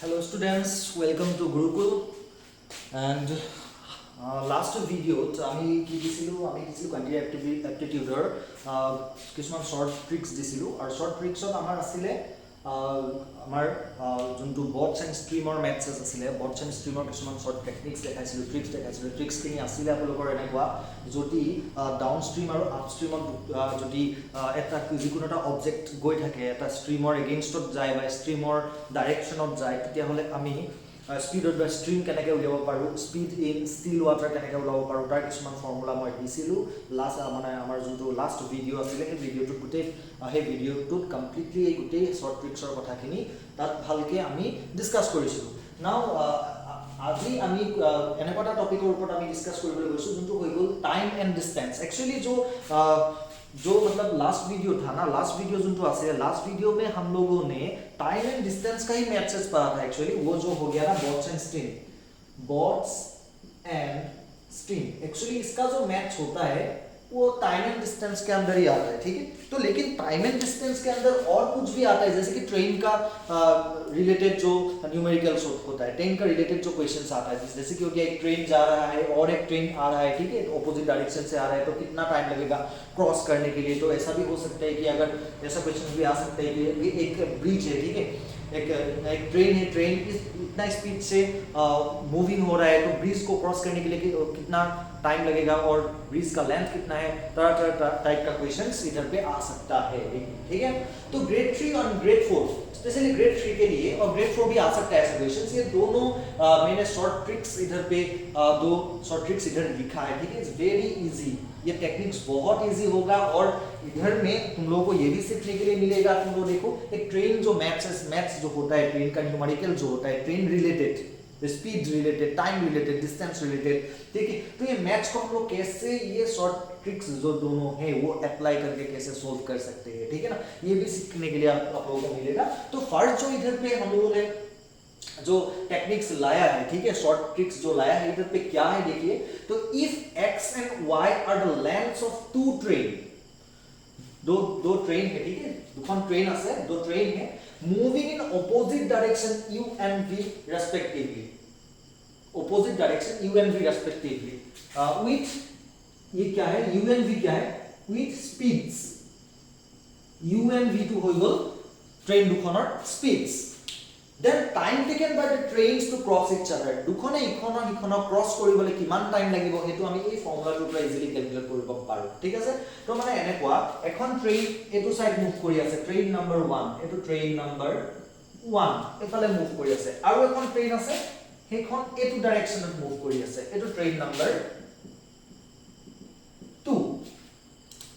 Hello students, welcome to Gurukul. And last video আমি কি দিছিলো quantitative aptitude কিছুমান short tricks দিছিলো আৰু short tricks আমাৰ আছিলে আমাৰ যোনটো bots and streamer maths আছিলে bots and streamer কিছুমান short techniques দেখাইছিলো tricks খিনি আছিলে আপোনালোকৰ এনেকুৱা যদি ডাউনস্ট্ৰিম আৰু আপস্ট্ৰিমত যদি এটা যিকোনো এটা অবজেক্ট গৈ থাকে এটা স্ট্ৰিমৰ এগেইনষ্টত যায় বা স্ট্ৰিমৰ ডাইৰেকশ্যনত যায় তেতিয়া হলে আমি স্পিডত বা স্ট্ৰিম কেনেকৈ উলিয়াব পাৰোঁ স্পিড ইন ষ্টিল ৱাটাৰ কেনেকৈ ওলাব পাৰোঁ তাৰ কিছুমান ফৰ্মুলা মই দিছিলোঁ লাষ্ট মানে আমাৰ যোনটো লাষ্ট ভিডিঅ' আছিলে সেই ভিডিঅ'টোত সেই ভিডিঅ'টোত কমপ্লিটলি এই গোটেই শ্বৰ্ট ট্ৰিক্সৰ কথাখিনি তাত ভালকৈ আমি ডিছকাছ কৰিছিলোঁ নাও আজি আমি এনেকুৱা এটা টপিকৰ ওপৰত আমি ডিছকাছ কৰিবলৈ গৈছোঁ যোনটো হৈ গ'ল টাইম এণ্ড ডিষ্টেঞ্চ एक्चुअली जो मतलब लास्ट वीडियो था ना लास्ट वीडियो जो आसे लास्ट वीडियो में हम लोगों ने टाइम एंड डिस्टेंस का ही मैथ्स पढ़ा था एक्चुअली वो जो हो गया ना बॉट्स एंड स्ट्रिंग एक्चुअली इसका जो मैथ्स होता है वो टाइम एंड डिस्टेंस के अंदर ही आता है ठीक है तो लेकिन टाइम एंड डिस्टेंस के अंदर और कुछ भी आता है जैसे कि ट्रेन का रिलेटेड जो न्यूमेरिकल्स होता है ट्रेन का रिलेटेड जो क्वेश्चंस आता है जैसे कि हो गया एक ट्रेन जा रहा है और एक ट्रेन आ रहा है ठीक है ऑपोजिट डायरेक्शन से आ रहा है तो कितना टाइम लगेगा क्रॉस करने के लिए तो ऐसा भी हो सकता है कि अगर ऐसा क्वेश्चन भी आ सकता है कि एक ब्रिज है ठीक है एक ट्रेन है ट्रेन इतना स्पीड से मूविंग हो रहा है तो ब्रिज को क्रॉस करने के लिए कितना टाइम लगेगा और ब्रिज का लेंथ कितना है तरह टाइप का क्वेश्चंस इधर पे आ सकता है ठीक है तो ग्रेड 3 और ग्रेड 4 स्पेशली ग्रेड 3 के लिए और ग्रेड 4 भी आ सकता है ऐसे क्वेश्चंस ये दोनों मैंने शॉर्ट ट्रिक्स इधर पे दो शॉर्ट ट्रिक्स इधर लिखा है ठीक है इट्स वेरी इजी ये टेक्निक्स बहुत इजी होगा और इधर में तुम लोगों को ये भी सीखने के लिए मिलेगा तुम लोग देखो एक ट्रेन जो मैथ्स जो होता है ट्रेन का न्यूमेरिकल जो होता है train related speed related time related distance related ठीक है तो ये मैथ्स को हम लोग कैसे ये शॉर्ट ट्रिक्स जो दोनों हैं वो अप्लाई करके कैसे सोल्व कर सकते हैं ठीक है ना ये भी सीखने के लिए आप लोगों को मिलेगा तो फर्स्ट जो इधर पे हम लोगों ने जो टेक्निक्स लाया है ठीक है शॉर्ट ट्रिक्स जो लाया है इधर पे क्या है देखिए तो if x and y are the lengths of two train दो ट्रेन है ठीक है दुखन ट्रेन আছে दो ट्रेन है moving in opposite direction u and v respectively opposite direction u and v respectively with ये क्या है u and v क्या है with speeds u and v to হৈ গল ট্ৰেইন দুখনৰ স্পীডস then time taken by the trains to cross each other দুখনে ইখনৰ হিখনৰ cross কৰিবলৈ কিমান টাইম লাগিব হেতু আমি এই ফৰ্মুলাটোৰ পৰা ইজিলি ক্যালকুলেট কৰিব পাৰো ঠিক আছে তো মানে এনেকুৱা এখন ট্ৰেইন এটো সাইড মুভ কৰি আছে ট্ৰেইন নম্বৰ 1 এটো ট্ৰেইন নম্বৰ 1 এফালে মুভ কৰি আছে আৰু এখন ট্ৰেইন আছে হেখন এটো ডাইৰেকশনত মুভ কৰি আছে এটো ট্ৰেইন নম্বৰ 2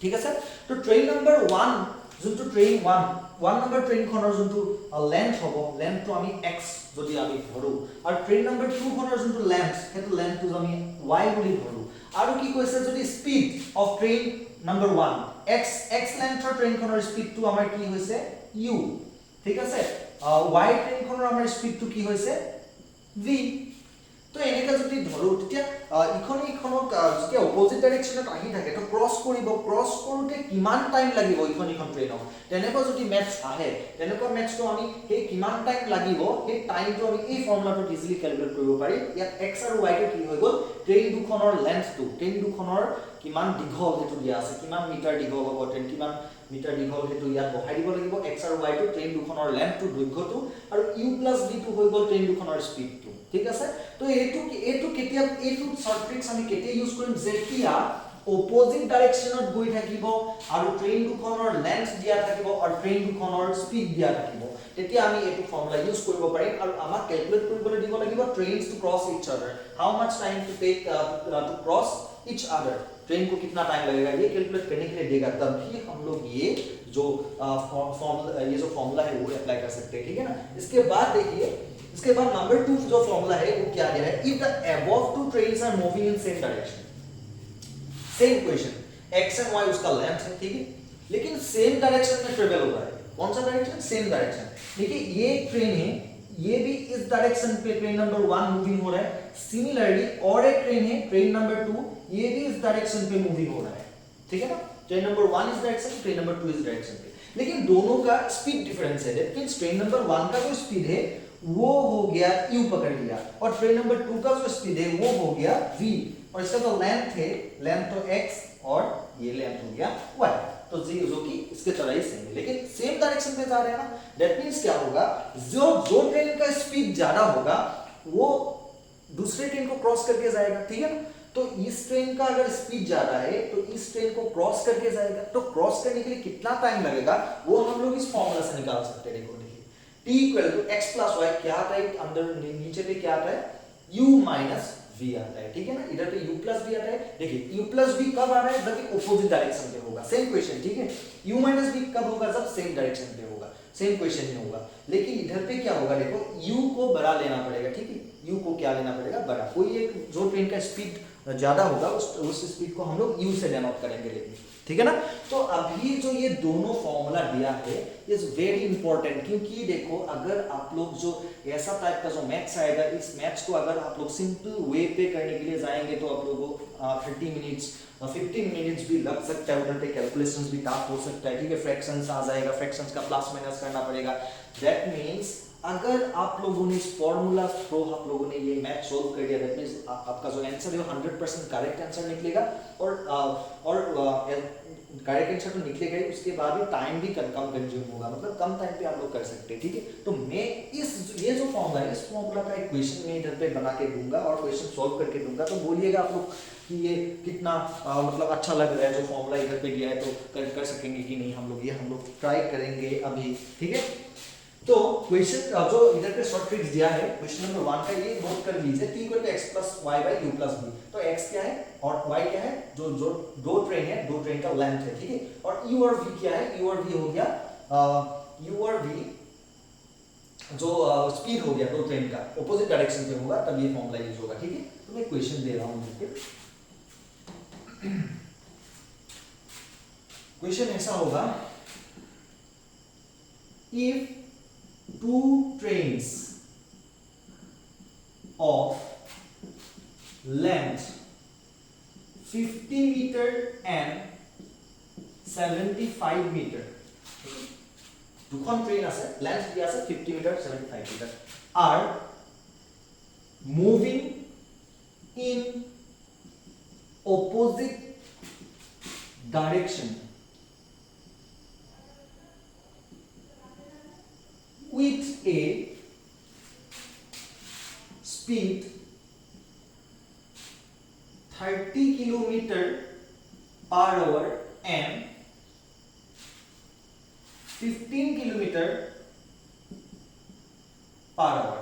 ঠিক আছে তো ট্ৰেইন নম্বৰ 1 যোনটো ট্ৰেইন 1 নম্বৰ ট্ৰেইন খনৰ যোনটো লেন্থ হ'ব লেন্থটো আমি x যদি আমি ধৰো আৰু ট্ৰেইন নম্বৰ 2 খনৰ যোনটো লেন্থ হেতু লেন্থটো আমি y বুলি ধৰো আৰু কি কৈছে যদি speed of train number 1 x লেন্থৰ ট্ৰেইন খনৰ স্পীডটো আমাৰ কি হৈছে u ঠিক আছে y ট্ৰেইন খনৰ আমাৰ স্পীডটো কি হৈছে v তো এনেকা যদি ধৰো তেতিয়া ইখনক যেতিয়া অপোজিট ডাইৰেকশনত আহি থাকে তো ক্ৰস কৰোতে কিমান টাইম লাগিব ইখন ট্ৰেইনক তেনেকুৱা যদি মেথছ আহে তেনেকুৱা মেথছটো আমি সেই কিমান টাইম লাগিব সেই টাইমটো আমি এই ফৰ্মুলাটোত ইজিলি ক্যালকুলেট কৰিব পাৰি ইয়াত x আৰু y টো কি হৈ গল ট্ৰেইন দুখনৰ লেন্থটো ট্ৰেইন দুখনৰ কিমান দীঘল হেতু দিয়া আছে কিমান মিটাৰ দীঘল হ'ব ট্ৰেইন কিমান মিটাৰ দীঘল হেতু ইয়াত বহাই দিব লাগিব x আৰু y টো ট্ৰেইন দুখনৰ লেন্থটো দৈৰ্ঘ্যটো আৰু u + v টো হৈ গল ট্ৰেইন দুখনৰ স্পীডটো ঠিক আছে তো এটো কেতিয়া এটো শর্ট ট্রিক্স আমি কেতিয়া ইউজ কৰিম যেতিয়া অপোজিট ডাইৰেকশনত গৈ থাকিব আৰু ট্ৰেইন দুখনৰ লেন্থ দিয়া থাকিব আৰু ট্ৰেইন দুখনৰ স্পীড দিয়া থাকিব তেতিয়া আমি এটো ফৰ্মুলা ইউজ কৰিব পাৰিম আৰু আমাক ক্যালকুলেট কৰিবলৈ দিব লাগিব trains to cross each other how much time to take to cross each other train को कितना टाइम लगेगा ये कैलकुलेट करने के लिए देगा तभी हम लोग ये जो फॉर्मूला है वो अप्लाई कर सकते हैं ठीक है ना इसके बाद देखिए इसके बाद नंबर 2 जो फॉर्मूला है वो क्या गया है if the above two trains are moving in same direction same equation x and y उसका लेंथ है ठीक है लेकिन सेम डायरेक्शन में ट्रेवल हो रहा है कौन सा डायरेक्शन सेम डायरेक्शन देखिए ये ट्रेन है ये भी इस डायरेक्शन पे ट्रेन नंबर 1 मूविंग हो रहा है सिमिलरली और एक ट्रेन है ट्रेन नंबर 2 ये भी इस डायरेक्शन पे मूविंग हो रहा है ठीक है ना ट्रेन नंबर 1 इस डायरेक्शन ट्रेन नंबर 2 इस डायरेक्शन पे लेकिन दोनों का स्पीड डिफरेंस है। दैट मींस ट्रेन नंबर 1 का जो स्पीड है वो हो गया u पकड़ लिया, और ट्रेन नंबर 2 का जो स्पीड है वो हो गया v, और इसका जो लेंथ है, लेंथ तो x और ये लेंथ हो गया y, तो जो कि इसके तरह ही सेम है, लेकिन सेम डायरेक्शन में जा रहे हैं ना। दैट मींस क्या होगा, जो ट्रेन का स्पीड ज्यादा होगा वो दूसरे ट्रेन को क्रॉस करके जाएगा, ठीक है ना। तो इस ट्रेन का अगर स्पीड ज्यादा है तो इस ट्रेन को क्रॉस करके जाएगा, तो क्रॉस करने के लिए कितना टाइम लगेगा वो हम लोग इस फॉर्मूला से निकाल सकते हैं। देखो देखिए, t equal to x plus y क्या आता है, अंदर नीचे पे क्या आता है, u माइनस v आता है, ठीक है ना। इधर पे u प्लस v आता है। देखिए u प्लस v कब आ रहा है, जब अपोजिट डायरेक्शन पे होगा, सेम क्वेश्चन, ठीक है। u माइनस v कब होगा, जब सेम डायरेक्शन पे होगा, सेम क्वेश्चन में होगा। लेकिन इधर पे क्या होगा, देखो u को बड़ा लेना पड़ेगा, ठीक है। u को क्या लेना पड़ेगा, बड़ा। कोई एक जो ट्रेन का स्पीड ज्यादा होगा उस स्पीड को हम लोग u से डिनोट करेंगे, लेकिन ठीक है ना। तो अभी जो ये दोनों फॉर्मूला दिया है इज वेरी इंपॉर्टेंट, क्योंकि देखो अगर आप लोग जो ऐसा टाइप का जो मैथ्स आएगा, इस मैथ्स को अगर आप लोग सिंपल वे पे करने के लिए जाएंगे तो आप लोगों को 30 मिनट्स 15 मिनट्स भी लग सकता है, उधर पे कैलकुलेशंस भी टफ हो सकता है, ठीक है। फ्रैक्शंस आ जाएगा, फ्रैक्शंस का प्लस माइनस करना पड़ेगा। दैट मींस अगर आप लोगों ने इस फॉर्मूला थ्रू आप लोगों ने ये मैथ सोल्व कर दिया, दैट मींस आपका जो आंसर है वो 100% करेक्ट आंसर निकलेगा, और करेक्ट आंसर तो निकलेगा ही, उसके बाद भी टाइम भी कम कंज्यूम होगा, मतलब कम टाइम पे आप लोग कर सकते हैं, ठीक है। तो मैं ये जो फॉर्मूला है, इस फॉर्मूला का एक क्वेश्चन मैं इधर पे बना के दूंगा और क्वेश्चन सॉल्व करके दूंगा, तो बोलिएगा आप लोग कि ये कितना मतलब अच्छा लग रहा है जो फॉर्मूला इधर पे दिया है, तो कर सकेंगे कि नहीं हम लोग, ये हम लोग ट्राई करेंगे अभी, ठीक है। तो क्वेश्चन जो इधर पे शॉर्ट ट्रिक्स दिया है, क्वेश्चन नंबर 1 का ये नोट कर लीजिए, t equal to x plus y by u plus v। तो x क्या है और y क्या है, जो दो ट्रेन है, दो ट्रेन का लेंथ है, ठीक है। और u और v क्या है, u और v हो गया u और v जो स्पीड हो गया दो ट्रेन का, ऑपोजिट डायरेक्शन पे होगा तब ये फॉर्मूला यूज होगा, ठीक है। तो मैं क्वेश्चन दे रहा हूं देखिए, क्वेश्चन ऐसा होगा, if two trains of length 50 meter and 75 meter, দুখন ট্রেন আছে, লেন্থ দিয়া আছে 50 মিটার 75 মিটার, are moving in opposite direction with a speed 30 kilometer per hour and 15 kilometer per hour,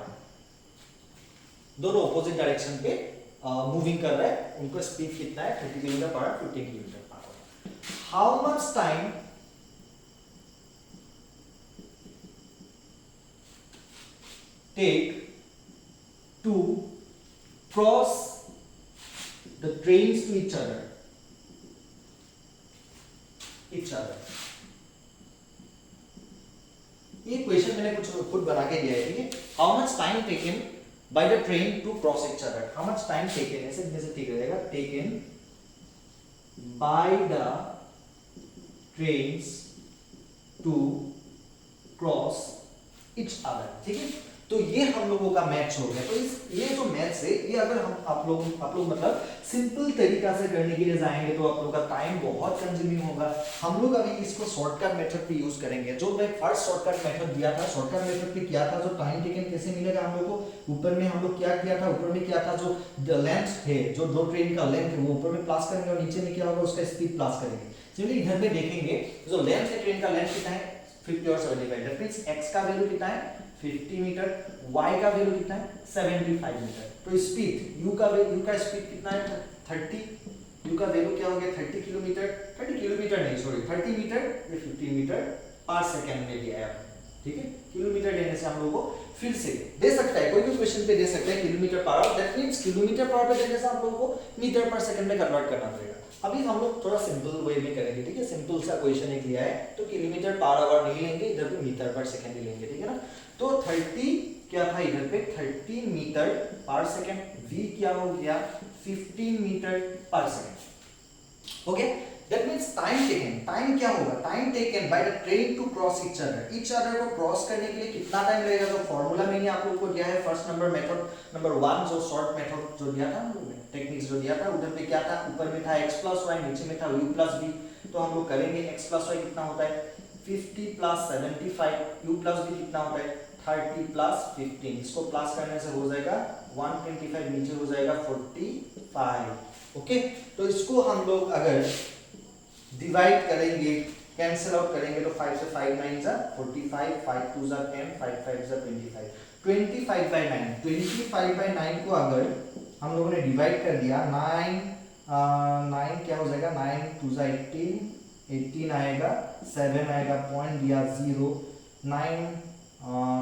दोनों ऑपोजिट डायरेक्शन पे मूविंग कर रहा है, उनका स्पीड कितना है 30 kilometre per hour 15 kilometre per hour. How much time take to cross the trains to each other ये question मैंने कुछ खुद बना के दिया है, ठीक है। How much time taken by the train to cross each other, how much time taken, ऐसे ठीक रहेगा, taken by the trains to cross each other, ठीक है। तो ये हम लोगों का मैथ्स हो गया। तो ये जो मैथ्स है ये अगर हम आप लोग मतलब सिंपल तरीका से करने के लिए जाएंगे तो आप लोगों का टाइम बहुत कंज्यूमिंग होगा। हम लोग अभी इसको शॉर्टकट मेथड पे यूज करेंगे। जो मैं फर्स्ट शॉर्टकट मेथड दिया था, शॉर्टकट मेथड पे किया था, जो टाइम टेकन कैसे मिलेगा हम लोग को, ऊपर में हम लोग क्या किया था, ऊपर में क्या था, जो लेंथ है, जो दो ट्रेन का लेंथ है वो ऊपर में प्लस करेंगे और नीचे में क्या होगा उसका स्पीड प्लस करेंगे। सिंपली इधर में देखेंगे जो लेंथ है, ट्रेन का लेंथ कितना है 50 और 75, दैट मींस x का वैल्यू कितना है 50 मीटर, y का वैल्यू कितना है 75 मीटर। तो स्पीड u का स्पीड कितना है 30, u का वैल्यू क्या हो गया 30 किलोमीटर, 30 किलोमीटर नहीं सॉरी 30 मीटर, ये 15 मीटर पर सेकंड में दिया है, ठीक है। किलोमीटर देने से हम लोगों को फिर से दे सकता है, कोई भी क्वेश्चन पे दे सकता है kilometre per our, that means kilometre per our देने से हम लोगों को मीटर पर सेकंड में कन्वर्ट करना पड़ेगा। अभी हम लोग थोड़ा सिंपल वे में करेंगे, ठीक है। सिंपल सा क्वेश्चन एक लिया है तो किलोमीटर पर आवर नहीं लेंगे, इधर पे मीटर पर सेकंड ही लेंगे, ठीक है ना। तो 30 क्या था इधर पे 30 मीटर पर सेकंड, v क्या हो गया 15 मीटर पर सेकंड, हो गया। That means time taken, time क्या होगा, time taken by the train to cross each other को क्रॉस करने के लिए कितना टाइम लगेगा। तो फॉर्मूला मैंने आप लोगों को दिया है फर्स्ट नंबर 1 जो शॉर्ट मेथड जो दिया था, टेक्निक्स जो दिया था, उधर पे क्या था, ऊपर में था x प्लस वाई, नीचे में था u प्लस b। तो हम लोग करेंगे x प्लस वाई कितना होता है 50 प्लस 75, u प्लस b कितना होता है 30 प्लस 15, इसको प्लस करने से हो जाएगा 125, नीचे हो जाएगा 45। ओके, तो इसको हम लोग अगर डिवाइड करेंगे, कैंसिल आउट करेंगे तो 5 से 5 9 जा 45, 5 2 जा 10, 5 5 जा 25, 25/9 को अगर हम लोगों ने डिवाइड कर दिया 9 क्या हो जाएगा 9 2 जा 18 आएगा, 7 आएगा, पॉइंट दिया 0, 9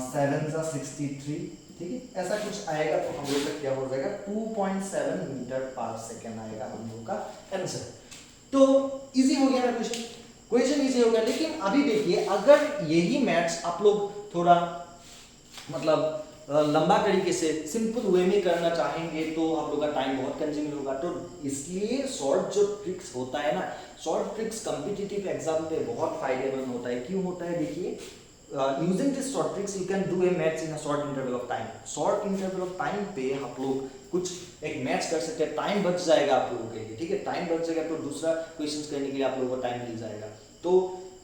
7 जा 63, ठीक है, ऐसा कुछ आएगा। तो हम लोग का क्या हो जाएगा 2.7 मीटर पर सेकेंड आएगा हम लोग का आंसर। तो इजी हो गया ना क्वेश्चन इजी हो गया। लेकिन अभी देखिए अगर यही मैथ्स आप लोग थोड़ा मतलब लंबा तरीके से सिंपल वे में करना चाहेंगे तो आप लोग का टाइम बहुत कंज्यूमिंग होगा। तो इसलिए शॉर्ट जो ट्रिक्स होता है ना, शॉर्ट ट्रिक्स कॉम्पिटिटिव एग्जाम पे बहुत फायदेमंद होता है। क्यों होता है, देखिए using this short tricks you can do a maths in a short interval of time. Short interval of time पे आप लोग कुछ एक मैथ्स कर सकते हैं, टाइम बच जाएगा आप लोगों के लिए, ठीक है, टाइम बच जाएगा तो दूसरा क्वेश्चंस करने के लिए आप लोगों को टाइम मिल जाएगा। तो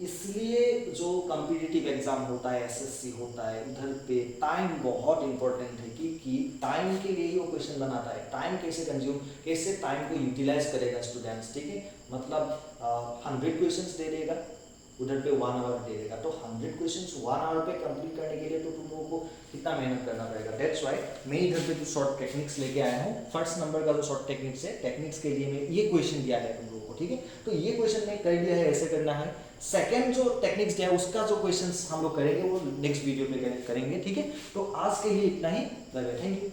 इसलिए जो कॉम्पिटिटिव एग्जाम होता है, एसएससी होता है, उधर पे टाइम बहुत इंपॉर्टेंट है क्योंकि टाइम के लिए ही वो क्वेश्चन बनाता है। टाइम कैसे कंज्यूम, कैसे टाइम को यूटिलाइज करेगा स्टूडेंट्स, ठीक है, मतलब 100 क्वेश्चंस दे देगा, उधर पे 1 आवर दे देगा। तो 100 क्वेश्चंस 1 आवर पे कंप्लीट करने के लिए तो तुम लोगों को कितना मेहनत करना पड़ेगा। दैट्स व्हाई मैं इधर पे जो शॉर्ट टेक्निक्स लेके आया हूँ, फर्स्ट नंबर का जो शॉर्ट टेक्निक्स है, टेक्निक्स के लिए मैं ये क्वेश्चन दिया है तुम लोगों को, ठीक है। तो ये क्वेश्चन मैं कर दिया है, ऐसे करना है। सेकंड जो टेक्निक्स दिया है उसका जो क्वेश्चंस हम लोग करेंगे वो नेक्स्ट वीडियो में करेंगे, ठीक है। तो आज के लिए इतना ही, बाय बाय, थैंक यू।